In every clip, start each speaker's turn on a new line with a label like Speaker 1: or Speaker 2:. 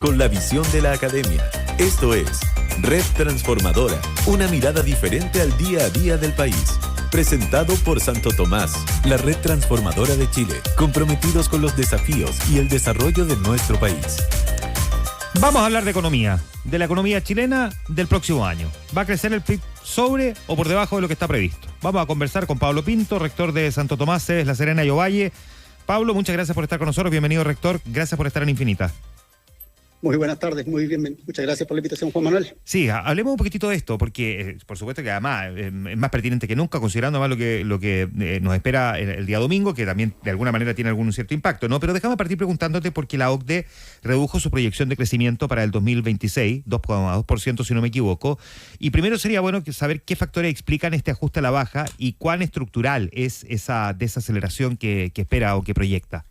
Speaker 1: Con la visión de la academia. Esto es Red Transformadora, una mirada diferente al día a día del país. Presentado por Santo Tomás, la red transformadora de Chile, comprometidos con los desafíos y el desarrollo de nuestro país.
Speaker 2: Vamos a hablar de economía, de la economía chilena del próximo año. ¿Va a crecer el PIB sobre o por debajo de lo que está previsto? Vamos a conversar con Pablo Pinto, rector de Santo Tomás, sedes La Serena y Ovalle. Pablo, muchas gracias por estar con nosotros. Bienvenido, rector. Gracias por estar en Infinita.
Speaker 3: Muy buenas tardes, muy bien, muchas gracias por la invitación, Juan Manuel.
Speaker 2: Sí, hablemos un poquitito de esto, porque por supuesto que además es más pertinente que nunca, considerando más lo que nos espera el día domingo, que también de alguna manera tiene algún cierto impacto, ¿no? Pero déjame partir preguntándote porque la OCDE redujo su proyección de crecimiento para el 2026, 2,2% si no me equivoco, y primero sería bueno saber qué factores explican este ajuste a la baja y cuán estructural es esa desaceleración que espera o que proyecta.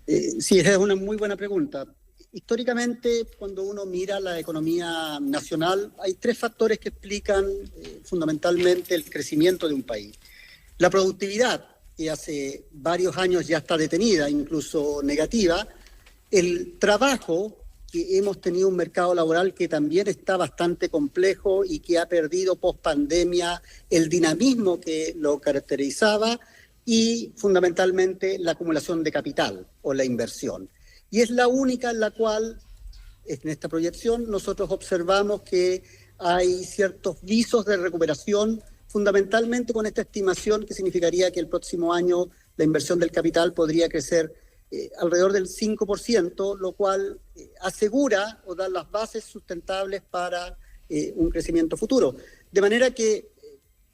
Speaker 3: Sí, esa es una muy buena pregunta. Históricamente, cuando uno mira la economía nacional, hay tres factores que explican fundamentalmente el crecimiento de un país. La productividad, que hace varios años ya está detenida, incluso negativa. El trabajo, que hemos tenido un mercado laboral que también está bastante complejo y que ha perdido post-pandemia el dinamismo que lo caracterizaba, y fundamentalmente la acumulación de capital o la inversión. Y es la única en la cual, en esta proyección, nosotros observamos que hay ciertos visos de recuperación, fundamentalmente con esta estimación que significaría que el próximo año la inversión del capital podría crecer alrededor del 5%, lo cual asegura o da las bases sustentables para un crecimiento futuro. De manera que,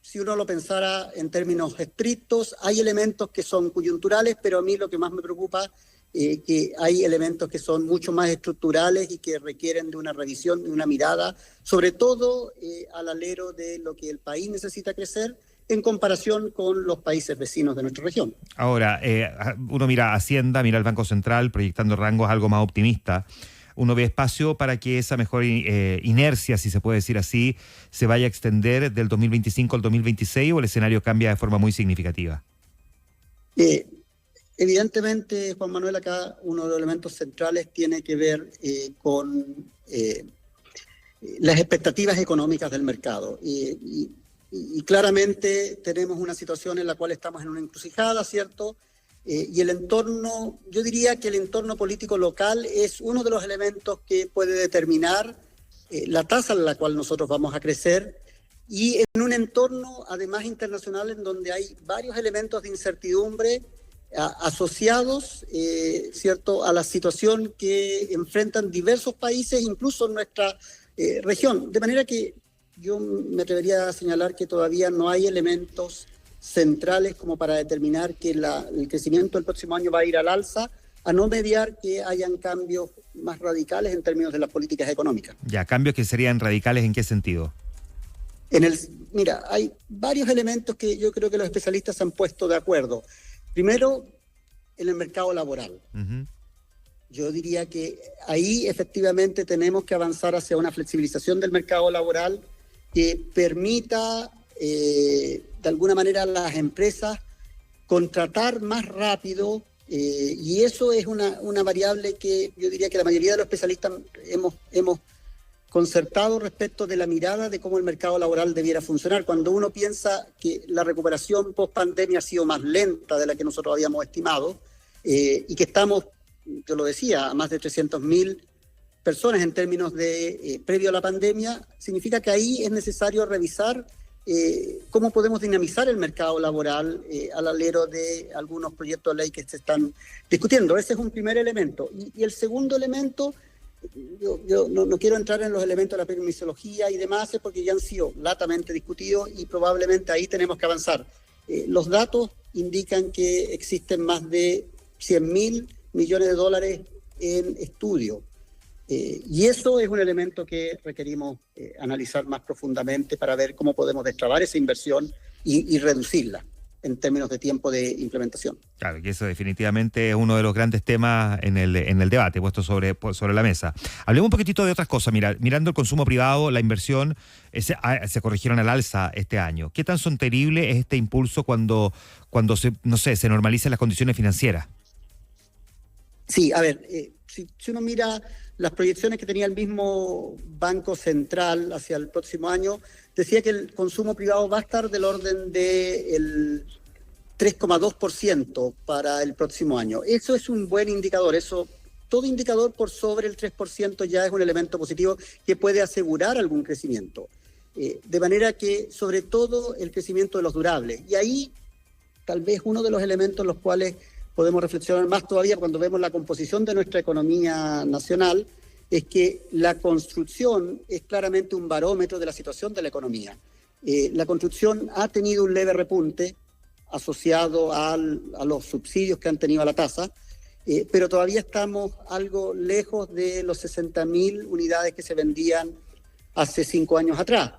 Speaker 3: si uno lo pensara en términos estrictos, hay elementos que son coyunturales, pero a mí lo que más me preocupa que hay elementos que son mucho más estructurales y que requieren de una revisión, de una mirada, sobre todo al alero de lo que el país necesita crecer en comparación con los países vecinos de nuestra región.
Speaker 2: Ahora, uno mira Hacienda, mira el Banco Central, proyectando rangos algo más optimistas. Uno ve espacio para que esa mejor inercia, si se puede decir así, se vaya a extender del 2025 al 2026 o el escenario cambia de forma muy significativa.
Speaker 3: Evidentemente, Juan Manuel, acá uno de los elementos centrales tiene que ver con las expectativas económicas del mercado. Y claramente tenemos una situación en la cual estamos en una encrucijada, ¿cierto? Y el entorno, yo diría que el entorno político local es uno de los elementos que puede determinar la tasa en la cual nosotros vamos a crecer, y en un entorno además internacional en donde hay varios elementos de incertidumbre asociados, ¿cierto?, a la situación que enfrentan diversos países, incluso en nuestra región. De manera que yo me atrevería a señalar que todavía no hay elementos centrales como para determinar que el crecimiento del próximo año va a ir al alza, a no mediar que hayan cambios más radicales en términos de las políticas económicas.
Speaker 2: Ya, cambios que serían radicales, ¿en qué sentido?
Speaker 3: Mira, hay varios elementos que yo creo que los especialistas se han puesto de acuerdo. Primero, en el mercado laboral. Uh-huh. Yo diría que ahí efectivamente tenemos que avanzar hacia una flexibilización del mercado laboral que permita de alguna manera a las empresas contratar más rápido, y eso es una variable que yo diría que la mayoría de los especialistas hemos concertado respecto de la mirada de cómo el mercado laboral debiera funcionar. Cuando uno piensa que la recuperación post-pandemia ha sido más lenta de la que nosotros habíamos estimado, y que estamos, yo lo decía, a más de 300.000 personas en términos de previo a la pandemia, significa que ahí es necesario revisar cómo podemos dinamizar el mercado laboral al alero de algunos proyectos de ley que se están discutiendo. Ese es un primer elemento. Y el segundo elemento, yo no quiero entrar en los elementos de la permisología y demás, porque ya han sido latamente discutidos y probablemente ahí tenemos que avanzar. Los datos indican que existen más de 100.000 millones de dólares en estudio. Y eso es un elemento que requerimos analizar más profundamente para ver cómo podemos destrabar esa inversión y reducirla en términos de tiempo de implementación.
Speaker 2: Claro, que eso definitivamente es uno de los grandes temas en el debate puesto sobre la mesa. Hablemos un poquitito de otras cosas. Mira, mirando el consumo privado, la inversión se corrigieron al alza este año. ¿Qué tan sostenible es este impulso cuando se normalicen las condiciones financieras?
Speaker 3: Sí, a ver, si uno mira las proyecciones que tenía el mismo Banco Central hacia el próximo año, decía que el consumo privado va a estar del orden del 3,2% para el próximo año. Eso es un buen indicador. Todo indicador por sobre el 3% ya es un elemento positivo que puede asegurar algún crecimiento. De manera que, sobre todo, el crecimiento de los durables. Y ahí, tal vez uno de los elementos en los cuales podemos reflexionar más todavía cuando vemos la composición de nuestra economía nacional, es que la construcción es claramente un barómetro de la situación de la economía. La construcción ha tenido un leve repunte asociado a los subsidios que han tenido a la tasa, pero todavía estamos algo lejos de los 60.000 unidades que se vendían hace 5 años atrás.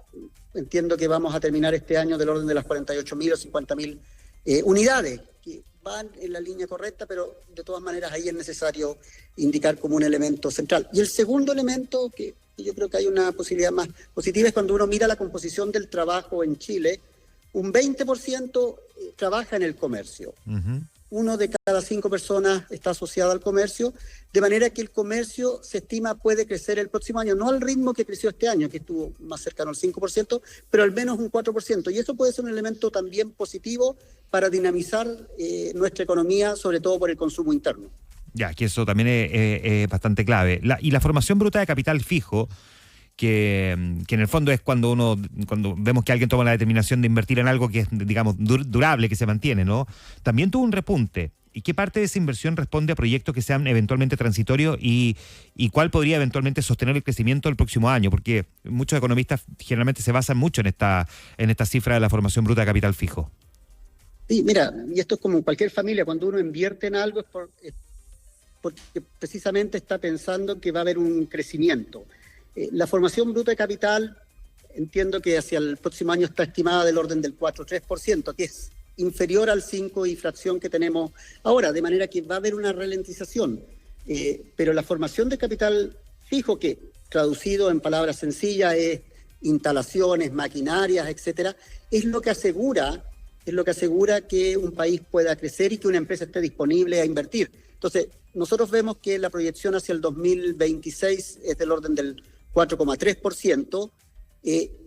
Speaker 3: Entiendo que vamos a terminar este año del orden de las 48.000 o 50.000 unidades, que van en la línea correcta, pero de todas maneras ahí es necesario indicar como un elemento central. Y el segundo elemento, que yo creo que hay una posibilidad más positiva, es cuando uno mira la composición del trabajo en Chile. Un 20% trabaja en el comercio. Uh-huh. 1 de cada 5 personas está asociado al comercio, de manera que el comercio se estima puede crecer el próximo año, no al ritmo que creció este año, que estuvo más cercano al 5%, pero al menos un 4%. Y eso puede ser un elemento también positivo para dinamizar nuestra economía, sobre todo por el consumo interno.
Speaker 2: Ya, que eso también es bastante clave. Y la formación bruta de capital fijo, que en el fondo es cuando vemos que alguien toma la determinación de invertir en algo que es, digamos, durable, que se mantiene, ¿no? También tuvo un repunte. ¿Y qué parte de esa inversión responde a proyectos que sean eventualmente transitorios y cuál podría eventualmente sostener el crecimiento del próximo año? Porque muchos economistas generalmente se basan mucho en esta cifra de la formación bruta de capital fijo.
Speaker 3: Sí, mira, y esto es como en cualquier familia, cuando uno invierte en algo es porque precisamente está pensando que va a haber un crecimiento. La formación bruta de capital, entiendo que hacia el próximo año está estimada del orden del 4,3%, que es inferior al 5 y fracción que tenemos ahora, de manera que va a haber una ralentización. Pero la formación de capital fijo, que traducido en palabras sencillas es instalaciones, maquinarias, etcétera, es lo que asegura que un país pueda crecer y que una empresa esté disponible a invertir. Entonces, nosotros vemos que la proyección hacia el 2026 es del orden del 4,3%,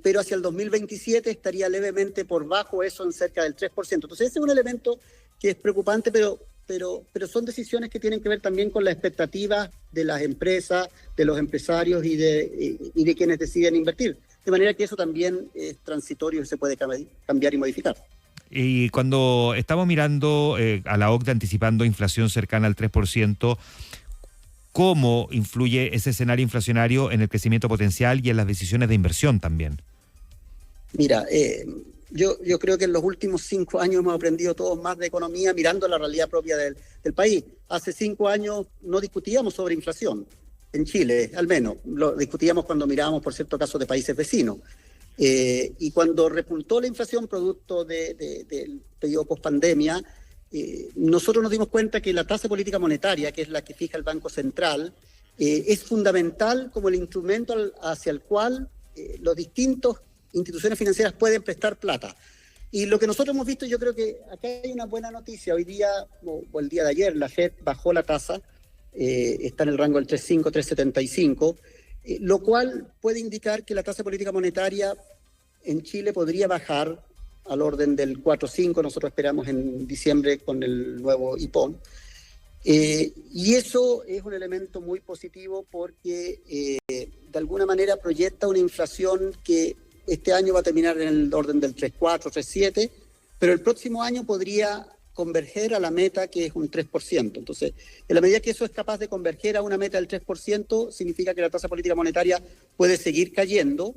Speaker 3: pero hacia el 2027 estaría levemente por bajo eso, en cerca del 3%. Entonces ese es un elemento que es preocupante, pero son decisiones que tienen que ver también con la expectativa de las empresas, de los empresarios y de quienes deciden invertir. De manera que eso también es transitorio y se puede cambiar y modificar.
Speaker 2: Y cuando estamos mirando a la OCDE anticipando inflación cercana al 3%, ¿cómo influye ese escenario inflacionario en el crecimiento potencial y en las decisiones de inversión también?
Speaker 3: Mira, yo creo que en los últimos 5 años hemos aprendido todos más de economía mirando la realidad propia del país. Hace 5 años no discutíamos sobre inflación, en Chile al menos. Lo discutíamos cuando mirábamos, por cierto, casos de países vecinos. Y cuando repuntó la inflación producto del periodo post-pandemia, nosotros nos dimos cuenta que la tasa política monetaria, que es la que fija el Banco Central, es fundamental como el instrumento hacia el cual los distintos instituciones financieras pueden prestar plata. Y lo que nosotros hemos visto, yo creo que acá hay una buena noticia. Hoy día, o el día de ayer, la FED bajó la tasa, está en el rango del 3,5, 3,75, lo cual puede indicar que la tasa política monetaria en Chile podría bajar al orden del 4,5, nosotros esperamos en diciembre con el nuevo IPOM. Y eso es un elemento muy positivo porque de alguna manera proyecta una inflación que este año va a terminar en el orden del 3,4, 3,7, pero el próximo año podría converger a la meta que es un 3%. Entonces, en la medida que eso es capaz de converger a una meta del 3%, significa que la tasa política monetaria puede seguir cayendo,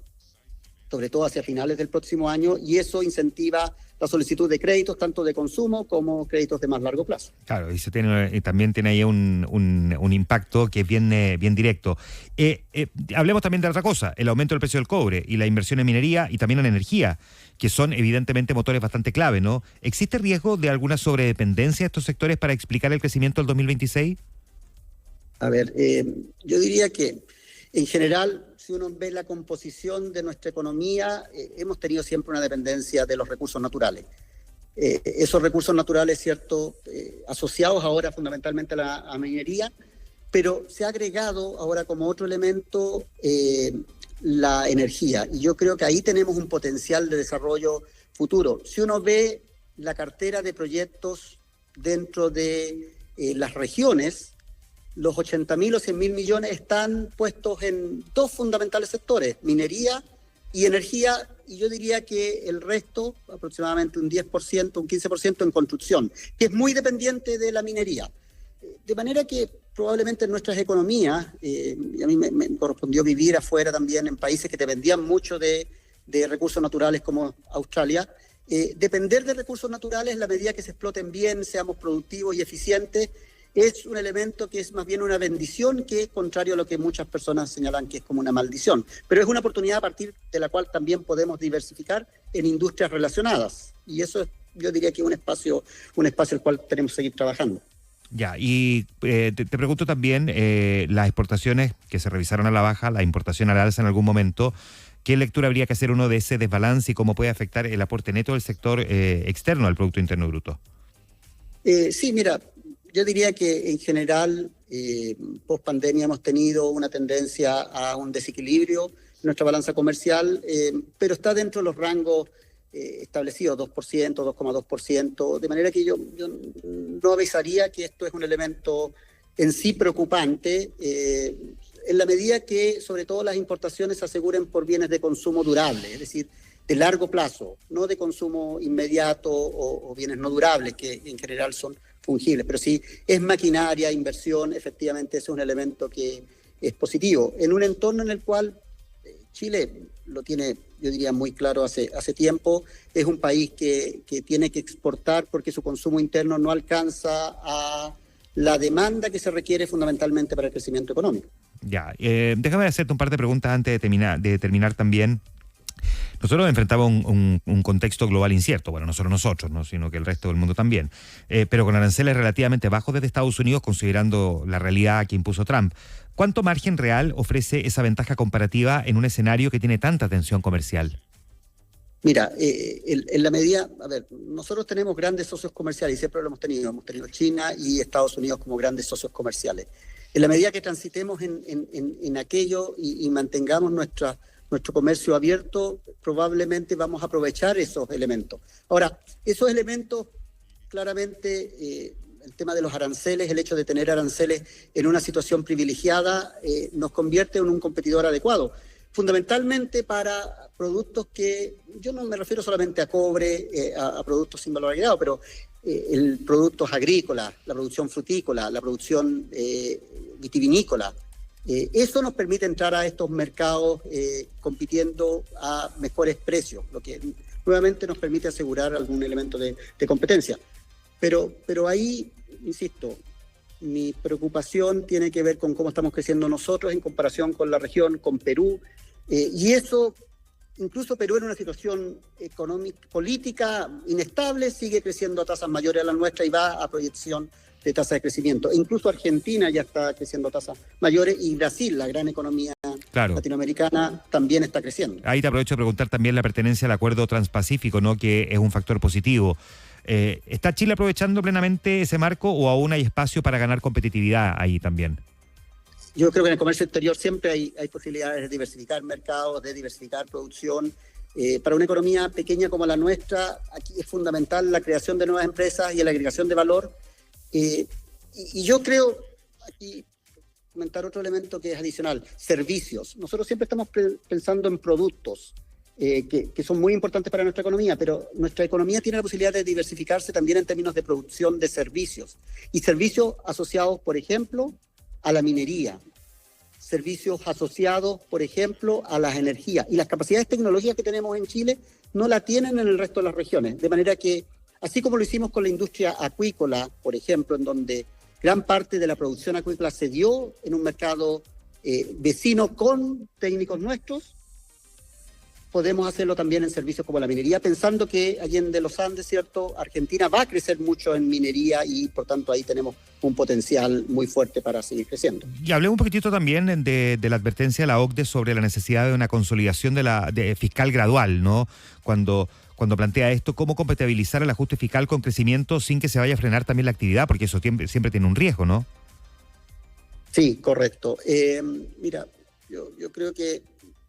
Speaker 3: sobre todo hacia finales del próximo año, y eso incentiva la solicitud de créditos, tanto de consumo como créditos de más largo plazo.
Speaker 2: Claro, y también tiene ahí un impacto que es bien directo. Hablemos también de otra cosa, el aumento del precio del cobre y la inversión en minería y también en energía, que son evidentemente motores bastante clave, ¿no? ¿Existe riesgo de alguna sobredependencia de estos sectores para explicar el crecimiento del 2026?
Speaker 3: A ver, yo diría que en general, si uno ve la composición de nuestra economía, hemos tenido siempre una dependencia de los recursos naturales. esos recursos naturales, ¿cierto?, asociados ahora fundamentalmente a la minería, pero se ha agregado ahora como otro elemento la energía, y yo creo que ahí tenemos un potencial de desarrollo futuro. Si uno ve la cartera de proyectos dentro de las regiones, los 80.000 o 100.000 millones están puestos en dos fundamentales sectores, minería y energía, y yo diría que el resto, aproximadamente un 10%, un 15% en construcción, que es muy dependiente de la minería. De manera que probablemente en nuestras economías, y a mí me correspondió vivir afuera también en países que dependían mucho de recursos naturales como Australia, depender de recursos naturales, en la medida que se exploten bien, seamos productivos y eficientes, es un elemento que es más bien una bendición, que es contrario a lo que muchas personas señalan que es como una maldición. Pero es una oportunidad a partir de la cual también podemos diversificar en industrias relacionadas. Y eso yo diría que es un espacio el cual tenemos que seguir trabajando.
Speaker 2: Ya, y te pregunto también, las exportaciones que se revisaron a la baja, la importación al alza en algún momento, ¿qué lectura habría que hacer uno de ese desbalance y cómo puede afectar el aporte neto del sector externo al Producto Interno Bruto?
Speaker 3: Sí, mira, yo diría que en general, post pandemia hemos tenido una tendencia a un desequilibrio en nuestra balanza comercial, pero está dentro de los rangos establecidos, 2%, 2,2%, de manera que yo no avisaría que esto es un elemento en sí preocupante, en la medida que sobre todo las importaciones se aseguren por bienes de consumo durable, es decir, de largo plazo, no de consumo inmediato o bienes no durables, que en general son fungibles, pero sí es maquinaria, inversión, efectivamente ese es un elemento que es positivo. En un entorno en el cual Chile lo tiene, yo diría, muy claro hace tiempo, es un país que tiene que exportar porque su consumo interno no alcanza a la demanda que se requiere fundamentalmente para el crecimiento económico.
Speaker 2: Ya, déjame hacerte un par de preguntas antes de terminar también. Nosotros enfrentamos un contexto global incierto, bueno, no solo nosotros, ¿no?, sino que el resto del mundo también, pero con aranceles relativamente bajos desde Estados Unidos, considerando la realidad que impuso Trump. ¿Cuánto margen real ofrece esa ventaja comparativa en un escenario que tiene tanta tensión comercial?
Speaker 3: Mira, en la medida, a ver, nosotros tenemos grandes socios comerciales y siempre lo hemos tenido China y Estados Unidos como grandes socios comerciales. En la medida que transitemos en aquello y mantengamos nuestro comercio abierto, probablemente vamos a aprovechar esos elementos. Ahora, esos elementos, claramente, el tema de los aranceles, el hecho de tener aranceles en una situación privilegiada, nos convierte en un competidor adecuado. Fundamentalmente para productos que, yo no me refiero solamente a cobre, a productos sin valor agregado, pero productos agrícolas, la producción frutícola, la producción vitivinícola. Eso nos permite entrar a estos mercados compitiendo a mejores precios, lo que nuevamente nos permite asegurar algún elemento de competencia. Pero ahí, insisto, mi preocupación tiene que ver con cómo estamos creciendo nosotros en comparación con la región, con Perú, y eso, incluso Perú en una situación económica, política inestable, sigue creciendo a tasas mayores a la nuestra y va a proyección de tasa de crecimiento. Incluso Argentina ya está creciendo a tasas mayores y Brasil, la gran economía latinoamericana, también está creciendo.
Speaker 2: Ahí te aprovecho de preguntar también la pertenencia al acuerdo transpacífico, ¿no?, que es un factor positivo. ¿Está Chile aprovechando plenamente ese marco o aún hay espacio para ganar competitividad ahí también?
Speaker 3: Yo creo que en el comercio exterior siempre hay posibilidades de diversificar mercados, de diversificar producción. Para una economía pequeña como la nuestra, aquí es fundamental la creación de nuevas empresas y la agregación de valor. Y yo creo, aquí comentar otro elemento que es adicional, servicios. Nosotros siempre estamos pensando en productos que son muy importantes para nuestra economía, pero nuestra economía tiene la posibilidad de diversificarse también en términos de producción de servicios. Y servicios asociados, por ejemplo, a la minería, servicios asociados, por ejemplo, a las energías. Y las capacidades tecnológicas que tenemos en Chile no la tienen en el resto de las regiones. De manera que, así como lo hicimos con la industria acuícola, por ejemplo, en donde gran parte de la producción acuícola se dio en un mercado vecino con técnicos nuestros, podemos hacerlo también en servicios como la minería, pensando que allende los Andes, ¿cierto?, Argentina va a crecer mucho en minería y por tanto ahí tenemos un potencial muy fuerte para seguir creciendo.
Speaker 2: Y hablé un poquitito también de la advertencia de la OCDE sobre la necesidad de una consolidación de fiscal gradual, ¿no? Cuando cuando plantea esto, cómo compatibilizar el ajuste fiscal con crecimiento sin que se vaya a frenar también la actividad, porque eso siempre tiene un riesgo, ¿no?
Speaker 3: Sí, correcto. Mira, yo creo que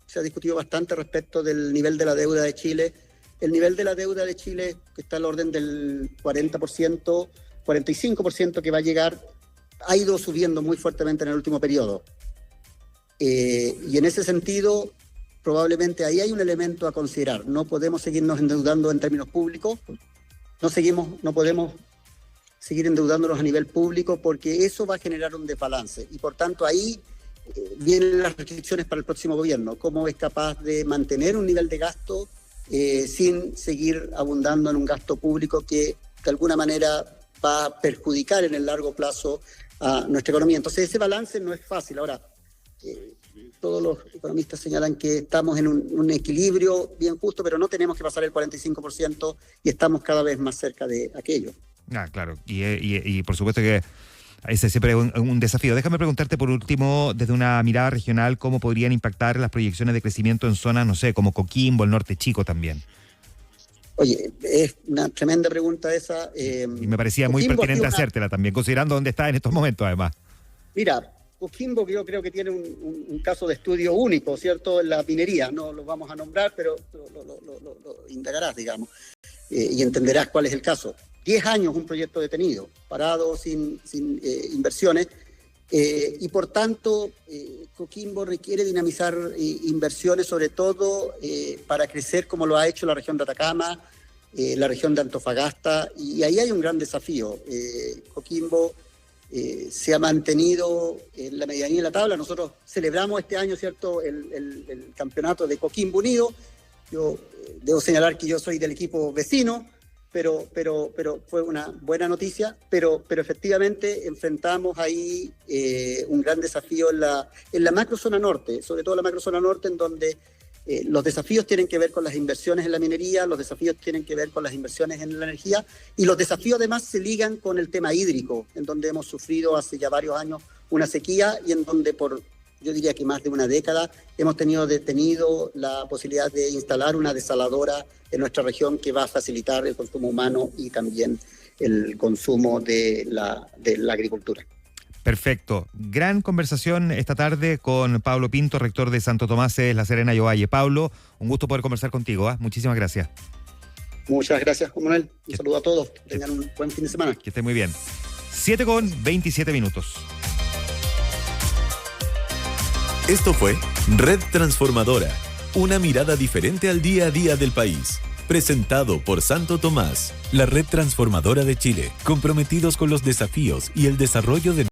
Speaker 3: se ha discutido bastante respecto del nivel de la deuda de Chile. El nivel de la deuda de Chile, que está al orden del 40%, 45% que va a llegar, ha ido subiendo muy fuertemente en el último periodo. Y en ese sentido, probablemente ahí hay un elemento a considerar. No podemos seguirnos endeudando en términos públicos, no podemos seguir endeudándonos a nivel público porque eso va a generar un desbalance. Y por tanto ahí vienen las restricciones para el próximo gobierno. ¿Cómo es capaz de mantener un nivel de gasto sin seguir abundando en un gasto público que de alguna manera va a perjudicar en el largo plazo a nuestra economía? Entonces ese balance no es fácil. Ahora, todos los economistas señalan que estamos en un equilibrio bien justo, pero no tenemos que pasar el 45% y estamos cada vez más cerca de aquello.
Speaker 2: Claro, y por supuesto que ese siempre es un desafío. Déjame preguntarte por último, desde una mirada regional, cómo podrían impactar las proyecciones de crecimiento en zonas, no sé, como Coquimbo, el Norte Chico también.
Speaker 3: Oye, es una tremenda pregunta esa.
Speaker 2: Y me parecía muy pertinente hacértela también, considerando dónde está en estos momentos, además.
Speaker 3: Mira, Coquimbo yo creo que tiene un caso de estudio único, ¿cierto? En la minería, no lo vamos a nombrar, pero lo indagarás, digamos, y entenderás cuál es el caso. 10 años un proyecto detenido, parado, sin inversiones, y por tanto Coquimbo requiere dinamizar inversiones, sobre todo para crecer como lo ha hecho la región de Atacama, la región de Antofagasta, y ahí hay un gran desafío. Coquimbo se ha mantenido en la medianía de la tabla. Nosotros celebramos este año, ¿cierto?, el campeonato de Coquimbo Unido. Yo debo señalar que yo soy del equipo vecino, pero fue una buena noticia, pero efectivamente enfrentamos ahí un gran desafío en la macrozona norte, sobre todo la macrozona norte, en donde los desafíos tienen que ver con las inversiones en la minería, los desafíos tienen que ver con las inversiones en la energía, y los desafíos además se ligan con el tema hídrico, en donde hemos sufrido hace ya varios años una sequía y en donde yo diría que más de una década hemos tenido detenido la posibilidad de instalar una desaladora en nuestra región que va a facilitar el consumo humano y también el consumo de la agricultura.
Speaker 2: Perfecto. Gran conversación esta tarde con Pablo Pinto, rector de Santo Tomás de La Serena y Ovalle. Pablo, un gusto poder conversar contigo. Muchísimas gracias.
Speaker 3: Muchas gracias, Juan Manuel. Un saludo a todos. Que tengan un buen fin de semana.
Speaker 2: Que esté muy bien. 7:27.
Speaker 1: Esto fue Red Transformadora, una mirada diferente al día a día del país. Presentado por Santo Tomás, la red transformadora de Chile, comprometidos con los desafíos y el desarrollo de